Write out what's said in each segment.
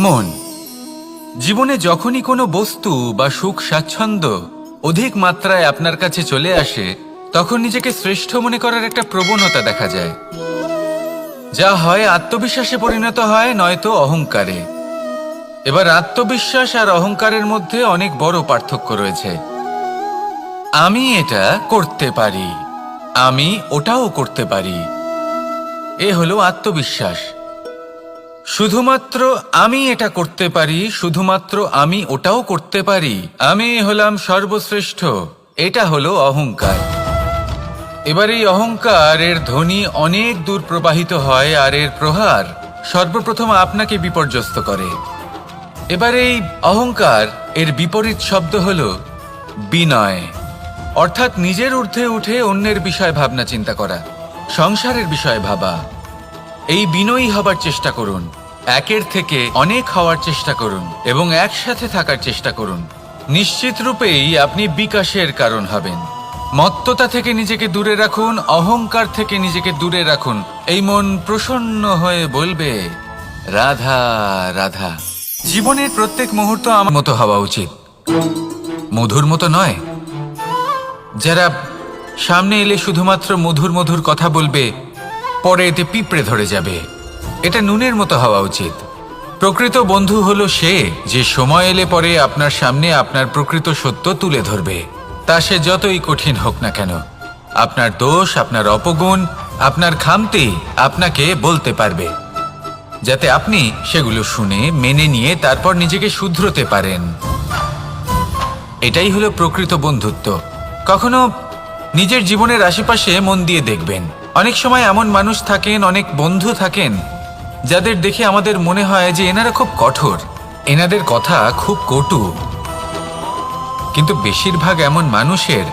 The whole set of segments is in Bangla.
মন। জীবনে যখনই কোনো বস্তু বা সুখ স্বাচ্ছন্দ্য অধিক মাত্রায় আপনার কাছে চলে আসে, তখন নিজেকে শ্রেষ্ঠ মনে করার একটা প্রবণতা দেখা যায়, যা হয় আত্মবিশ্বাসে পরিণত হয়, নয়তো অহংকারে। এবার আত্মবিশ্বাস আর অহংকারের মধ্যে অনেক বড় পার্থক্য রয়েছে। আমি এটা করতে পারি, আমি ওটাও করতে পারি, এ হলো আত্মবিশ্বাস। শুধুমাত্র আমি এটা করতে পারি, শুধুমাত্র আমি ওটাও করতে পারি, আমি হলাম সর্বশ্রেষ্ঠ, এটা হলো অহংকার। এবার এই অহংকার এর ধ্বনি অনেক দূর প্রবাহিত হয়, আর এর প্রহার সর্বপ্রথম আপনাকে বিপর্যস্ত করে। এবার এই অহংকার এর বিপরীত শব্দ হলো বিনয়, অর্থাৎ নিজের ঊর্ধ্বে উঠে অন্যের বিষয় ভাবনা চিন্তা করা, সংসারের বিষয় ভাবা। এই বিনয়ী হবার চেষ্টা করুন, একের থেকে অনেক হওয়ার চেষ্টা করুন এবং একসাথে থাকার চেষ্টা করুন। নিশ্চিত রূপেই আপনি বিকাশের কারণ হবেন। মত্ততা থেকে নিজেকে দূরে রাখুন, অহংকার থেকে নিজেকে দূরে রাখুন। এই মন প্রসন্ন হয়ে বলবে, রাধা রাধা। জীবনের প্রত্যেক মুহূর্ত আমার মতো হওয়া উচিত, মধুর মতো নয়। যারা সামনে এলে শুধুমাত্র মধুর মধুর কথা বলবে, পরে এতে পিঁপড়ে ধরে যাবে। এটা নুনের মতো হওয়া উচিত। প্রকৃত বন্ধু হলো সে যে সময় এলে পরে আপনার সামনে আপনার প্রকৃত সত্য তুলে ধরবে, তা সে যতই কঠিন হোক না কেন। আপনার দোষ, আপনার অপগুণ, আপনার খামতি আপনাকে বলতে পারবে, যাতে আপনি সেগুলো শুনে মেনে নিয়ে তারপর নিজেকে শুধরোতে পারেন। এটাই হলো প্রকৃত বন্ধুত্ব। কখনো নিজের জীবনের আশেপাশে মন দিয়ে দেখবেন, অনেক সময় এমন মানুষ থাকেন, অনেক বন্ধু থাকেন, যাদের দেখে আমাদের মনে হয় যে এনারা খুব কঠোর, এনাদের কথা খুব কটু। কিন্তু বেশিরভাগ এমন মানুষের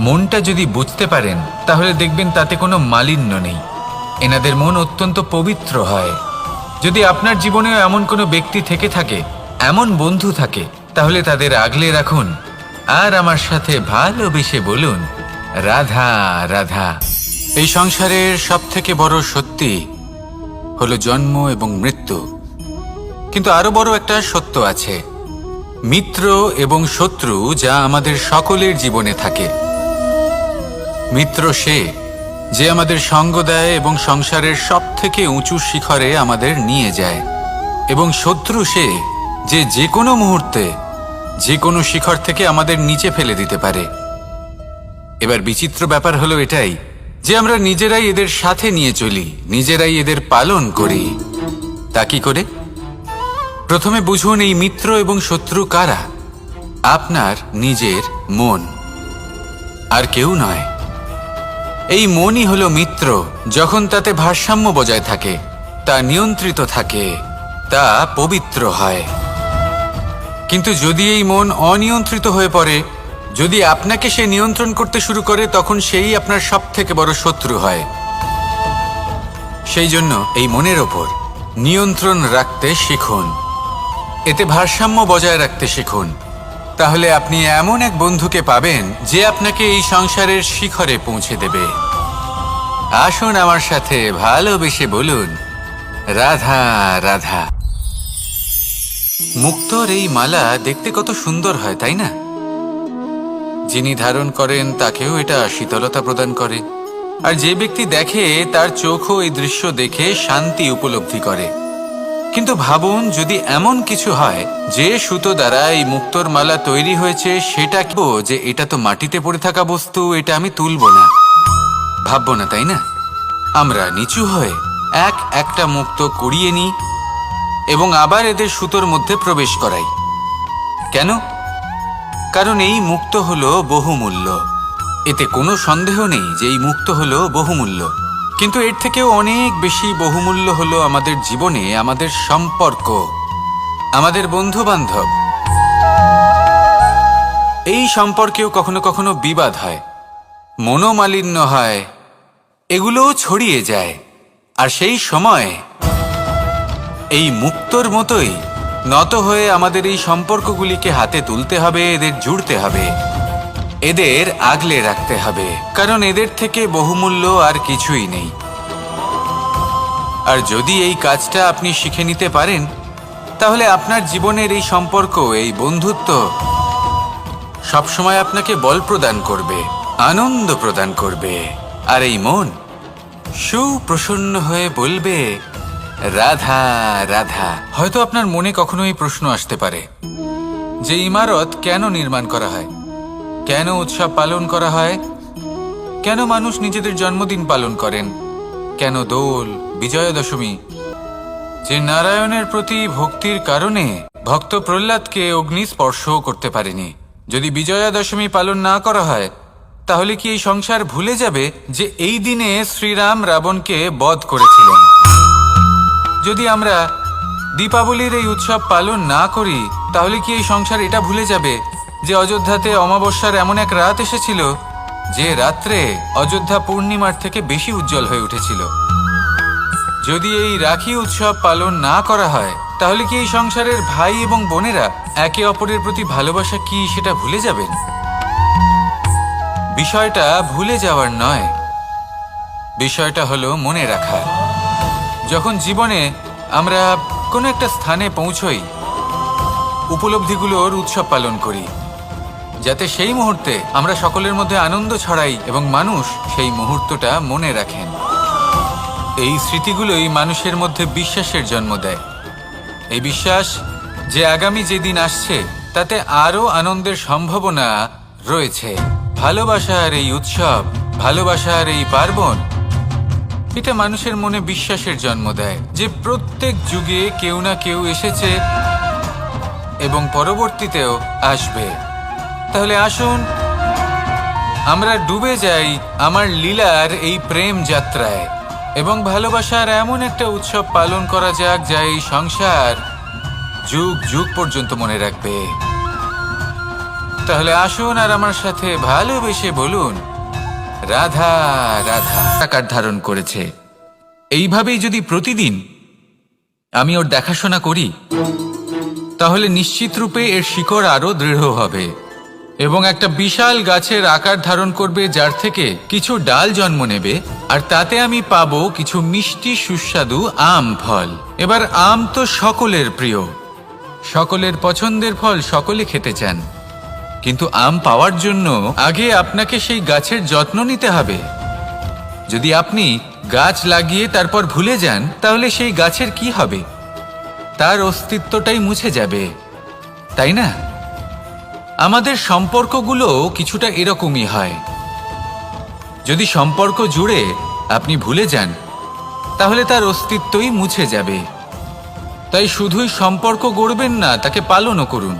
মনটা যদি বুঝতে পারেন, তাহলে দেখবেন তাতে কোনো মালিন্য নেই। এনাদের মন অত্যন্ত পবিত্র হয়। যদি আপনার জীবনেও এমন কোনো ব্যক্তি থেকে থাকে, এমন বন্ধু থাকে, তাহলে তাদের আগলে রাখুন আর আমার সাথে ভালোবেসে বলুন, রাধা রাধা। এই সংসারের সব থেকে বড় সত্যি হলো জন্ম এবং মৃত্যু, কিন্তু আরো বড় একটা সত্য আছে, মিত্র এবং শত্রু, যা আমাদের সকলের জীবনে থাকে। মিত্র সে যে আমাদের সঙ্গ দেয় এবং সংসারের সব থেকে উঁচু শিখরে আমাদের নিয়ে যায়, এবং শত্রু সে যে যে কোনো মুহূর্তে যে কোনো শিখর থেকে আমাদের নিচে ফেলে দিতে পারে। এবার বিচিত্র ব্যাপার হলো এটাই যে আমরা নিজেরাই এদের সাথে নিয়ে চলি, নিজেরাই এদের পালন করি। তা কি করে? প্রথমে বুঝুন এই মিত্র এবং শত্রু কারা। আপনার নিজের মন, আর কেউ নয়। এই মনই হলো মিত্র, যখন তাতে ভারসাম্য বজায় থাকে, তা নিয়ন্ত্রিত থাকে, তা পবিত্র হয়। কিন্তু যদি এই মন অনিয়ন্ত্রিত হয়ে পড়ে, যদি আপনাকে সে নিয়ন্ত্রণ করতে শুরু করে, তখন সেই আপনার সব থেকে বড় শত্রু হয়। সেই জন্য এই মনের ওপর নিয়ন্ত্রণ রাখতে শিখুন, এতে ভারসাম্য বজায় রাখতে শিখুন। তাহলে আপনি এমন এক বন্ধুকে পাবেন যে আপনাকে এই সংসারের শিখরে পৌঁছে দেবে। আসুন আমার সাথে ভালোবেসে বলুন, রাধা রাধা। মুক্তোর এই মালা দেখতে কত সুন্দর হয়, তাই না? যিনি ধারণ করেন তাকেও এটা শীতলতা প্রদান করে, আর যে ব্যক্তি দেখে তার চোখও এই দৃশ্য দেখে শান্তি উপলব্ধি করে। কিন্তু ভাবুন, যদি এমন কিছু হয় যে সুতো দ্বারা এই মুক্তোর মালা তৈরি হয়েছে, সেটা কি যে এটা তো মাটিতে পড়ে থাকা বস্তু, এটা আমি তুলব না? ভাববো না, তাই না? আমরা নিচু হয়ে একটা মুক্তো কুড়িয়ে নিই এবং আবার এদের সুতোর মধ্যে প্রবেশ করাই। কেন? কারণ এই মুক্তো হলো বহুমূল্য। এতে কোনো সন্দেহ নেই যে এই মুক্তো হলো বহুমূল্য। কিন্তু এর থেকেও অনেক বেশি বহুমূল্য হলো আমাদের জীবনে আমাদের সম্পর্ক, আমাদের বন্ধু বান্ধব। এই সম্পর্কেও কখনো কখনো বিবাদ হয়, মনোমালিন্য হয়, এগুলোও ছড়িয়ে যায়। আর সেই সময় এই মুক্তোর মতোই নত হয়ে আমাদের এই সম্পর্কগুলিকে হাতে তুলতে হবে, এদের জুড়তে হবে, এদের আগলে রাখতে হবে, কারণ এদের থেকে বহুমূল্য আর কিছুই নেই। আর যদি এই কাজটা আপনি শিখে নিতে পারেন, তাহলে আপনার জীবনের এই সম্পর্ক, এই বন্ধুত্ব সবসময় আপনাকে বল প্রদান করবে, আনন্দ প্রদান করবে। আর এই মন সুপ্রসন্ন হয়ে বলবে রাধা রাধা। হয়তো আপনার মনে কখনো এই প্রশ্ন আসতে পারে যে ইমারত কেন নির্মাণ করা হয়, কেন উৎসব পালন করা হয়, কেন মানুষ নিজেদের জন্মদিন পালন করেন, কেন দোল, বিজয়া দশমী? যে নারায়ণের প্রতি ভক্তির কারণে ভক্ত প্রহ্লাদকে অগ্নি স্পর্শও করতে পারেনি। যদি বিজয়া দশমী পালন না করা হয় তাহলে কি এই সংসার ভুলে যাবে যে এই দিনে শ্রীরাম রাবণকে বধ করেছিলেন? যদি আমরা দীপাবলির এই উৎসব পালন না করি তাহলে কি এই সংসার এটা ভুলে যাবে যে অযোধ্যাতে অমাবস্যার এমন এক রাত এসেছিল যে রাত্রে অযোধ্যা পূর্ণিমার থেকে বেশি উজ্জ্বল হয়ে উঠেছিল? যদি এই রাখি উৎসব পালন না করা হয় তাহলে কি এই সংসারের ভাই এবং বোনেরা একে অপরের প্রতি ভালোবাসা কি সেটা ভুলে যাবেন? বিষয়টা ভুলে যাওয়ার নয়, বিষয়টা হলো মনে রাখা। যখন জীবনে আমরা কোনো একটা স্থানে পৌঁছই, উপলব্ধিগুলোর উৎসব পালন করি, যাতে সেই মুহূর্তে আমরা সকলের মধ্যে আনন্দ ছড়াই এবং মানুষ সেই মুহূর্তটা মনে রাখেন। এই স্মৃতিগুলোই মানুষের মধ্যে বিশ্বাসের জন্ম দেয়। এই বিশ্বাস যে আগামী যেদিন আসছে তাতে আরও আনন্দের সম্ভাবনা রয়েছে। ভালোবাসার এই উৎসব, ভালোবাসার এই পার্বণ, এটা মানুষের মনে বিশ্বাসের জন্ম দেয় যে প্রত্যেক যুগে কেউ না কেউ এসেছে এবং পরবর্তীতেও আসবে। তাহলে আসুন আমরা ডুবে যাই আমার লীলার এই প্রেম যাত্রায় এবং ভালোবাসার এমন একটা উৎসব পালন করা যাক যা এই সংসার যুগ যুগ পর্যন্ত মনে রাখবে। তাহলে আসুন আর আমার সাথে ভালোবেসে বলুন রাধা রাধা। আকার ধারণ করেছে। এইভাবেই যদি প্রতিদিন আমি ওর দেখাশোনা করি তাহলে নিশ্চিত রূপে এর শিকড় আরো দৃঢ় হবে এবং একটা বিশাল গাছের আকার ধারণ করবে, যার থেকে কিছু ডাল জন্ম নেবে আর তাতে আমি পাবো কিছু মিষ্টি সুস্বাদু আম ফল। এবার আম তো সকলের প্রিয়, সকলের পছন্দের ফল, সকলে খেতে চান, কিন্তু আম পাওয়ার জন্য আগে আপনাকে সেই গাছের যত্ন নিতে হবে। যদি আপনি গাছ লাগিয়ে তারপর ভুলে যান তাহলে সেই গাছের কি হবে? তার অস্তিত্বটাই মুছে যাবে, তাই না? আমাদের সম্পর্কগুলো কিছুটা এরকমই হয়। যদি সম্পর্ক জুড়ে আপনি ভুলে যান তাহলে তার অস্তিত্বই মুছে যাবে। তাই শুধুই সম্পর্ক গড়বেন না, তাকে পালনও করুন।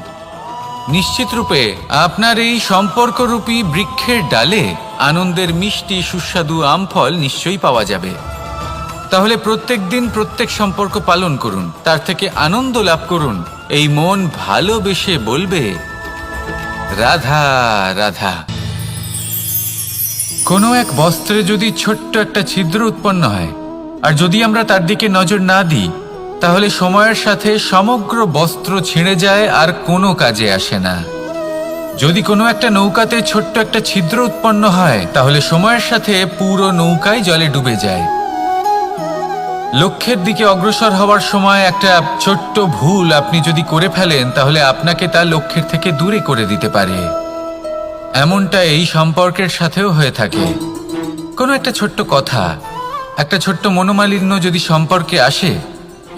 নিশ্চিত রূপে আপনার এই সম্পর্করূপী বৃক্ষের ডালে আনন্দের মিষ্টি সুস্বাদু আম ফল নিশ্চয়ই পাওয়া যাবে। তাহলে প্রত্যেক দিন প্রত্যেক সম্পর্ক পালন করুন, তার থেকে আনন্দ লাভ করুন। এই মন ভালোবেসে বলবে রাধা রাধা। কোনো এক বস্ত্রে যদি ছোট্ট একটা ছিদ্র উৎপন্ন হয় আর যদি আমরা তার দিকে নজর না দিই তাহলে সময়ের সাথে সমগ্র বস্ত্র ছিঁড়ে যায় আর কোনো কাজে আসে না। যদি কোনো একটা নৌকাতে ছোট্ট একটা ছিদ্র উৎপন্ন হয় তাহলে সময়ের সাথে পুরো নৌকাই জলে ডুবে যায়। লক্ষ্যের দিকে অগ্রসর হওয়ার সময় একটা ছোট্ট ভুল আপনি যদি করে ফেলেন তাহলে আপনাকে তা লক্ষ্যের থেকে দূরে করে দিতে পারে। এমনটা এই সম্পর্কের সাথেও হয়ে থাকে। কোনো একটা ছোট্ট কথা, একটা ছোট্ট মনোমালিন্য যদি সম্পর্কে আসে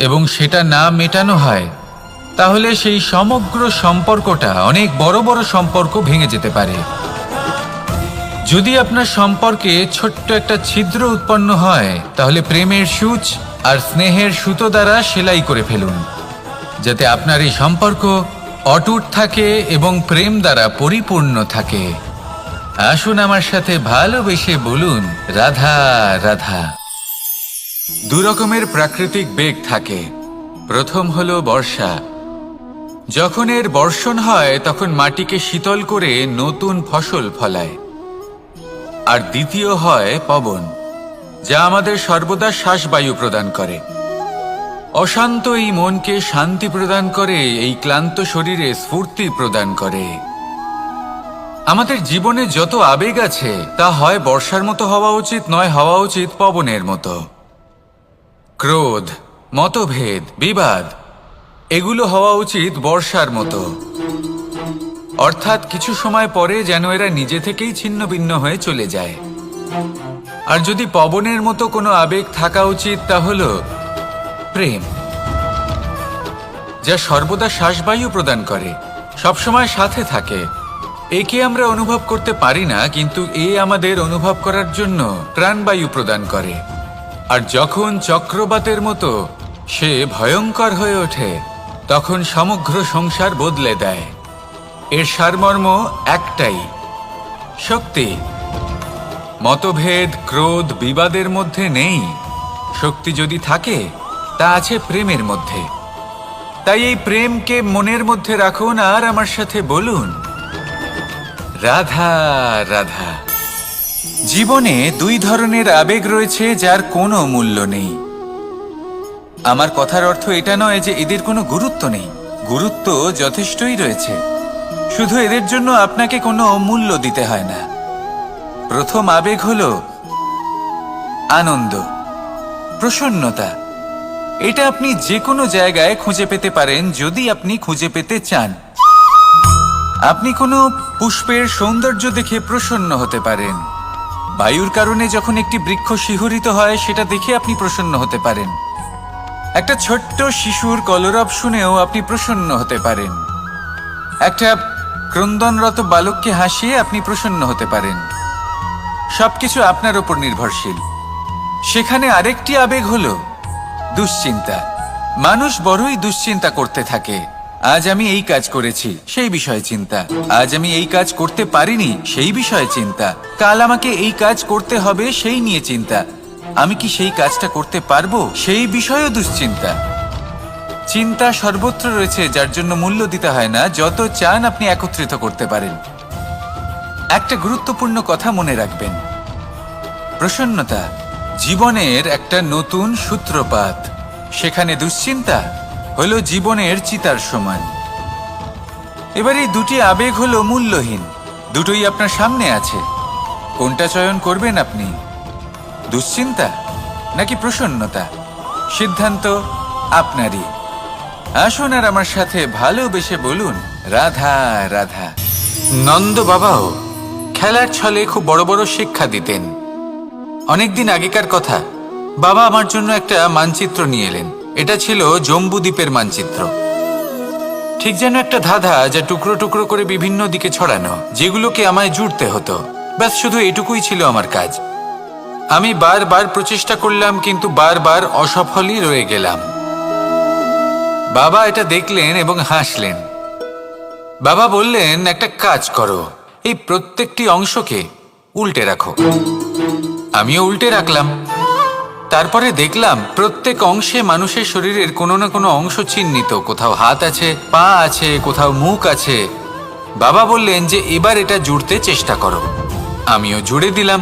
এবং সেটা না মেটানো হয় তাহলে সেই সমগ্র সম্পর্কটা, অনেক বড় বড় সম্পর্ক ভেঙে যেতে পারে। যদি আপনার সম্পর্কে ছোট্ট একটা ছিদ্র উৎপন্ন হয় তাহলে প্রেমের সূচ আর স্নেহের সুতো দ্বারা সেলাই করে ফেলুন, যাতে আপনার এই সম্পর্ক অটুট থাকে এবং প্রেম দ্বারা পরিপূর্ণ থাকে। আসুন আমার সাথে ভালোবেসে বলুন রাধা রাধা। দু রকমের প্রাকৃতিক বেগ থাকে। প্রথম হলো বর্ষা। যখন এর বর্ষণ হয় তখন মাটিকে শীতল করে নতুন ফসল ফলায়। আর দ্বিতীয় হয় পবন, যা আমাদের সর্বদা শ্বাসবায়ু প্রদান করে। অশান্ত এই মনকে শান্তি প্রদান করে, এই ক্লান্ত শরীরে স্ফূর্তি প্রদান করে। আমাদের জীবনে যত আবেগ আছে তা হয় বর্ষার মতো হওয়া উচিত, নয় হওয়া উচিত পবনের মতো। ক্রোধ, মতভেদ, বিবাদ এগুলো হওয়া উচিত বর্ষার মতো, অর্থাৎ কিছু সময় পরে যেন এরা নিজে থেকেই ছিন্ন ভিন্ন হয়ে চলে যায়। আর যদি পবনের মতো কোনো আবেগ থাকা উচিত, তা হলো প্রেম, যা সর্বদা শ্বাসবায়ু প্রদান করে, সবসময় সাথে থাকে। একে আমরা অনুভব করতে পারি না, কিন্তু এ আমাদের অনুভব করার জন্য প্রাণবায়ু প্রদান করে। আর যখন চক্রবাতের মতো সে ভয়ঙ্কর হয়ে ওঠে, তখন সমগ্র সংসার বদলে দেয়। এর সারমর্ম একটাই, শক্তি। মতভেদ, ক্রোধ, বিবাদের মধ্যে নেই। শক্তি যদি থাকে, তা আছে প্রেমের মধ্যে। তাই এই প্রেমকে মনের মধ্যে রাখুন আর আমার সাথে বলুন, রাধা রাধা। জীবনে দুই ধরনের আবেগ রয়েছে যার কোনো মূল্য নেই। আমার কথার অর্থ এটা নয় যে এদের কোনো গুরুত্ব নেই, গুরুত্ব যথেষ্টই রয়েছে, শুধু এদের জন্য আপনাকে কোনো মূল্য দিতে হয় না। প্রথম আবেগ হলো আনন্দ, প্রসন্নতা। এটা আপনি যে কোনো জায়গায় খুঁজে পেতে পারেন যদি আপনি খুঁজে পেতে চান। আপনি কোনো পুষ্পের সৌন্দর্য দেখে প্রসন্ন হতে পারেন। বায়ুর কারণে যখন একটি বৃক্ষ শিহরিত হয়, সেটা দেখে আপনি প্রসন্ন হতে পারেন। একটা ছোট্ট শিশুর কলরব শুনেও আপনি প্রসন্ন হতে পারেন। একটা ক্রন্দনরত বালককে হাসিয়ে আপনি প্রসন্ন হতে পারেন। সবকিছু আপনার উপর নির্ভরশীল। সেখানে আরেকটি আবেগ হলো দুশ্চিন্তা। মানুষ বড়ই দুশ্চিন্তা করতে থাকে। আজ আমি এই কাজ করেছি, সেই বিষয়ে চিন্তা। আজ আমি এই কাজ করতে পারিনি, সেই বিষয়ে চিন্তা। কাল আমাকে এই কাজ করতে হবে, সেই নিয়ে চিন্তা। আমি কি সেই কাজটা করতে পারবো, সেই বিষয়েও দুশ্চিন্তা। চিন্তা সর্বত্র রয়েছে, যার জন্য মূল্য দিতে হয় না। যত চান আপনি একত্রিত করতে পারেন। একটা গুরুত্বপূর্ণ কথা মনে রাখবেন, প্রসন্নতা জীবনের একটা নতুন সূত্রপাত। সেখানে দুশ্চিন্তা হলো জীবনের চিতার সমান। এবার এই দুটি আবেগ হলো মূল্যহীন, দুটোই আপনার সামনে আছে। কোনটা চয়ন করবেন আপনি, দুশ্চিন্তা নাকি প্রসন্নতা? সিদ্ধান্ত আপনারই। আসুন আর আমার সাথে ভালোবেসে বলুন, রাধা রাধা। নন্দ বাবাও খেলার ছলে খুব বড় বড় শিক্ষা দিতেন। অনেকদিন আগেকার কথা, বাবা আমার জন্য একটা মানচিত্র নিয়ে এলেন। এটা ছিল জম্বু দ্বীপের মানচিত্র, ঠিক যেন একটা ধাঁধা, যা টুকরো টুকরো করে বিভিন্ন দিকে ছড়ানো, যেগুলোকে আমায় জুড়তে হতো। ব্যাস শুধু এটুকুই ছিল আমার কাজ। আমি বারবার প্রচেষ্টা করলাম, কিন্তু বারবার অসফলই রয়ে গেলাম। বাবা এটা দেখলেন এবং হাসলেন। বাবা বললেন, একটা কাজ করো, এই প্রত্যেকটি অংশকে উল্টে রাখো। আমিও উল্টে রাখলাম। তারপরে দেখলাম প্রত্যেক অংশে মানুষের শরীরের কোনো না কোনো অংশ চিহ্নিত। কোথাও হাত আছে, পা আছে, কোথাও মুখ আছে। বাবা বললেন যে এবার এটা জুড়তে চেষ্টা করো। আমিও জুড়ে দিলাম।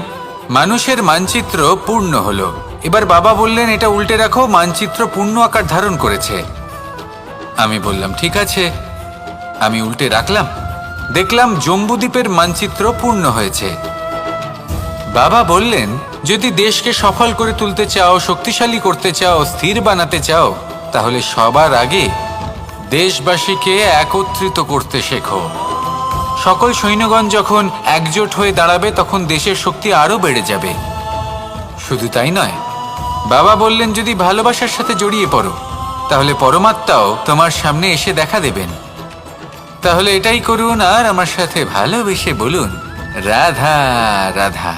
মানুষের মানচিত্র পূর্ণ হলো। এবার বাবা বললেন, এটা উল্টে রাখো, মানচিত্র পূর্ণ আকার ধারণ করেছে। আমি বললাম, ঠিক আছে। আমি উল্টে রাখলাম, দেখলাম জম্বুদ্বীপের মানচিত্র পূর্ণ হয়েছে। বাবা বললেন, যদি দেশকে সফল করে তুলতে চাও, শক্তিশালী করতে চাও, স্থির বানাতে চাও, তাহলে সবার আগে দেশবাসীকে একত্রিত করতে শেখো। সকল সৈন্যগণ যখন একজোট হয়ে দাঁড়াবে, তখন দেশের শক্তি আরো বেড়ে যাবে। শুধু তাই নয়, বাবা বললেন, যদি ভালোবাসার সাথে জড়িয়ে পড়ো, তাহলে পরমাত্মাও তোমার সামনে এসে দেখা দেবেন। তাহলে এটাই করুন আর আমার সাথে ভালোবেসে বলুন, রাধা রাধা।